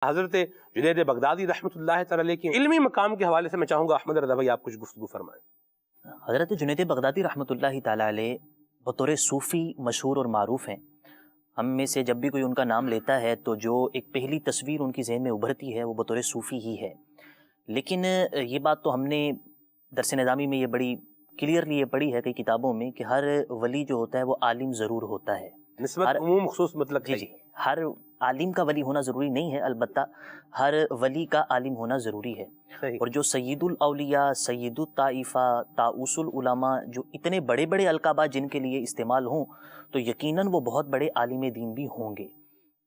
حضرت جنید بغدادی رحمۃ اللہ تعالی علیہ کے علمی مقام کے حوالے سے میں چاہوں گا احمد رضا بھائی آپ کچھ گفتگو فرمائیں۔ حضرت جنید بغدادی رحمۃ اللہ تعالی علیہ بطور صوفی مشہور اور معروف ہیں۔ ہم میں سے جب بھی کوئی ان کا نام لیتا ہے تو جو ایک پہلی تصویر ان کی ذہن میں ابھرتی ہے وہ بطور صوفی ہی ہے، لیکن یہ بات تو ہم نے درس نظامی میں یہ بڑی کلیئرلی یہ پڑھی ہے کئی کتابوں میں کہ ہر ولی جو ہوتا ہے وہ عالم ضرور ہوتا ہے، نسبت عموم خصوص مطلق جی ہر عالم کا ولی ہونا ضروری نہیں ہے، البتہ ہر ولی کا عالم ہونا ضروری ہے۔ اور جو سید الاولیاء، سید الطائفہ، طاؤس العلماء، جو اتنے بڑے بڑے القابات جن کے لیے استعمال ہوں تو یقیناً وہ بہت بڑے عالم دین بھی ہوں گے۔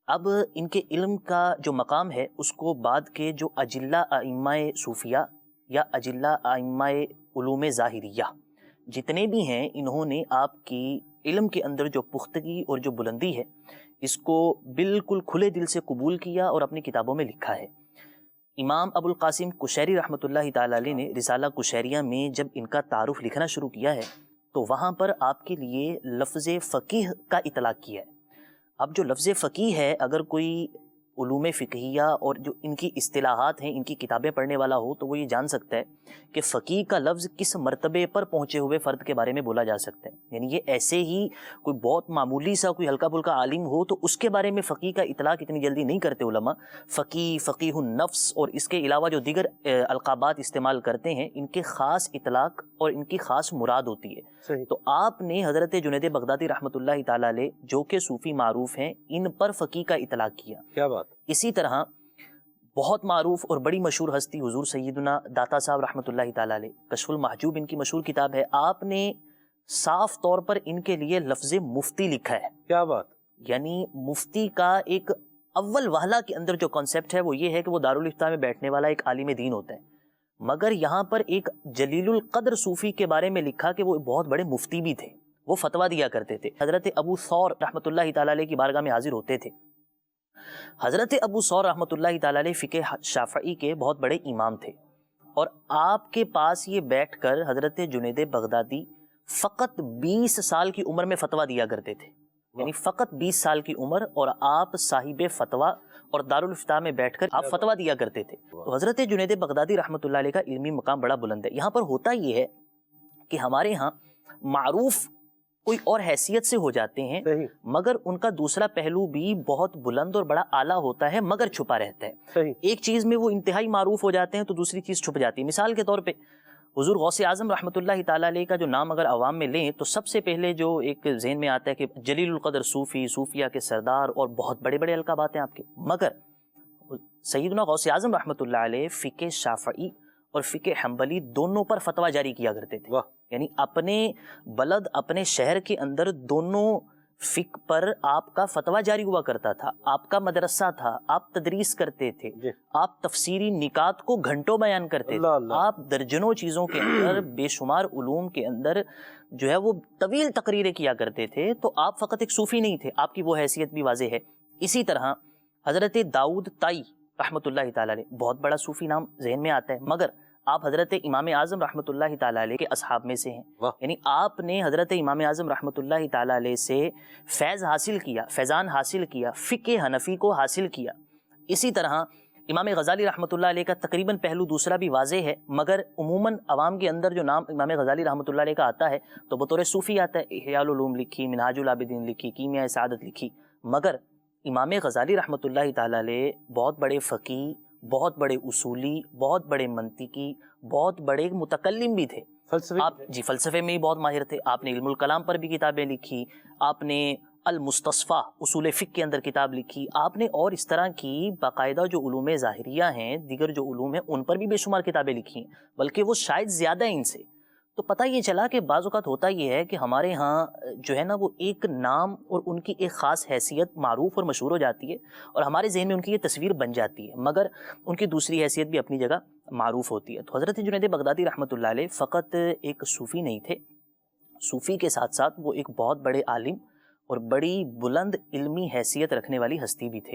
اب ان کے علم کا جو مقام ہے اس کو بعد کے جو اجلہ ائمہ صوفیہ یا اجلہ ائمہ علوم ظاہریہ جتنے بھی ہیں، انہوں نے آپ کی علم کے اندر جو پختگی اور جو بلندی ہے اس کو بالکل کھلے دل سے قبول کیا اور اپنی کتابوں میں لکھا ہے۔ امام ابو القاسم قشیری رحمۃ اللہ تعالی علیہ نے رسالہ قشیریہ میں جب ان کا تعارف لکھنا شروع کیا ہے تو وہاں پر آپ کے لیے لفظ فقیہ کا اطلاق کیا ہے۔ اب جو لفظ فقیہ ہے، اگر کوئی علوم فقہیہ اور جو ان کی اصطلاحات ہیں ان کی کتابیں پڑھنے والا ہو تو وہ یہ جان سکتا ہے کہ فقیہ کا لفظ کس مرتبے پر پہنچے ہوئے فرد کے بارے میں بولا جا سکتا ہے، یعنی یہ ایسے ہی کوئی بہت معمولی سا کوئی ہلکا پھلکا عالم ہو تو اس کے بارے میں فقیہ کا اطلاق اتنی جلدی نہیں کرتے علماء۔ فقیہ، فقیہ النفس اور اس کے علاوہ جو دیگر القابات استعمال کرتے ہیں ان کے خاص اطلاق اور ان کی خاص مراد ہوتی ہے۔ تو آپ نے حضرت جنید بغدادی رحمۃ اللہ تعالی علیہ جو کہ صوفی معروف ہیں ان پر فقیہ کا اطلاق کیا۔ کیا بات۔ اسی طرح بہت معروف اور بڑی مشہور ہستی حضور سیدنا داتا صاحب رحمۃ اللہ تعالی علیہ، کشف المحجوب ان کی مشہور کتاب ہے، آپ نے صاف طور پر ان کے لیے لفظ مفتی لکھا ہے۔ کیا بات۔ یعنی مفتی کا ایک اول وہلہ کے اندر جو کانسیپٹ ہے وہ یہ ہے کہ وہ دارالافتاء میں بیٹھنے والا ایک عالم دین ہوتا ہے، مگر یہاں پر ایک جلیل القدر صوفی کے بارے میں لکھا کہ وہ بہت بڑے مفتی بھی تھے، وہ فتویٰ دیا کرتے تھے۔ حضرت ابو ثور رحمۃ اللہ تعالی علیہ کی بارگاہ میں حاضر ہوتے تھے۔ حضرت ابو ثور رحمۃ اللہ تعالی علیہ فقہ شافعی کے بہت بڑے امام تھے، اور آپ کے پاس یہ بیٹھ کر حضرت جنید بغدادی فقط 20 سال کی عمر میں فتویٰ دیا کرتے تھے، یعنی فقط 20 سال کی عمر اور آپ صاحب فتویٰ اور دارالافتاء میں بیٹھ کر آپ فتویٰ دیا کرتے تھے۔ تو حضرت جنید بغدادی رحمۃ اللہ علیہ کا علمی مقام بڑا بلند ہے۔ یہاں پر ہوتا یہ ہے کہ ہمارے ہاں معروف کوئی اور حیثیت سے ہو جاتے ہیں مگر ان کا دوسرا پہلو بھی بہت بلند اور بڑا اعلیٰ ہوتا ہے مگر چھپا رہتا ہے۔ ایک چیز میں وہ انتہائی معروف ہو جاتے ہیں تو دوسری چیز چھپ جاتی ہے۔ مثال کے طور پہ حضور غوث اعظم رحمۃ اللہ تعالی علیہ کا جو نام اگر عوام میں لیں تو سب سے پہلے جو ایک ذہن میں آتا ہے کہ جلیل القدر صوفی، صوفیہ کے سردار اور بہت بڑے بڑے القابات ہیں آپ کے، مگر سیدنا غوث اعظم رحمۃ اللہ علیہ فقہ شافعی اور فقہ حنبلی دونوں پر فتویٰ جاری کیا کرتے تھے، یعنی اپنے بلد اپنے شہر کے اندر دونوں فقہ پر آپ کا فتویٰ جاری ہوا کرتا تھا، آپ کا مدرسہ تھا، آپ تدریس کرتے تھے، آپ تفسیری نکات کو گھنٹوں بیان کرتے تھے، آپ درجنوں چیزوں کے اندر بے شمار علوم کے اندر جو ہے وہ طویل تقریریں کیا کرتے تھے، تو آپ فقط ایک صوفی نہیں تھے، آپ کی وہ حیثیت بھی واضح ہے۔ اسی طرح حضرت داؤد طائی رحمۃ اللہ تعالی علیہ، بہت بڑا صوفی نام ذہن میں آتا ہے، مگر آپ حضرت امام اعظم رحمۃ اللہ تعالی علیہ کے اصحاب میں سے ہیں، یعنی آپ نے حضرت امام اعظم رحمۃ اللہ تعالی علیہ سے فیض حاصل کیا، فیضان حاصل کیا، فقہ حنفی کو حاصل کیا۔ اسی طرح امام غزالی رحمۃ اللہ علیہ کا تقریباً پہلو دوسرا بھی واضح ہے، مگر عموماً عوام کے اندر جو نام امام غزالی رحمۃ اللہ علیہ کا آتا ہے تو بطور صوفی آتا ہے، احیاء العلوم لکھی، منہاج العابدین لکھی، کیمیاء سعادت لکھی، مگر امام غزالی رحمۃ اللہ تعالی علیہ بہت بڑے فقیہ، بہت بڑے اصولی، بہت بڑے منطقی، بہت بڑے متکلم بھی تھے۔ آپ فلسفے میں ہی بہت ماہر تھے، آپ نے علم الکلام پر بھی کتابیں لکھی، آپ نے المستصفیٰ اصول فقہ کے اندر کتاب لکھی، آپ نے اور اس طرح کی باقاعدہ جو علوم ظاہریہ ہیں، دیگر جو علوم ہیں ان پر بھی بے شمار کتابیں لکھی ہیں، بلکہ وہ شاید زیادہ ان سے۔ تو پتہ یہ چلا کہ بعض اوقات ہوتا یہ ہے کہ ہمارے ہاں جو ہے نا وہ ایک نام اور ان کی ایک خاص حیثیت معروف اور مشہور ہو جاتی ہے اور ہمارے ذہن میں ان کی یہ تصویر بن جاتی ہے، مگر ان کی دوسری حیثیت بھی اپنی جگہ معروف ہوتی ہے۔ تو حضرت جنید بغدادی رحمۃ اللہ علیہ فقط ایک صوفی نہیں تھے، صوفی کے ساتھ ساتھ وہ ایک بہت بڑے عالم اور بڑی بلند علمی حیثیت رکھنے والی ہستی بھی تھے۔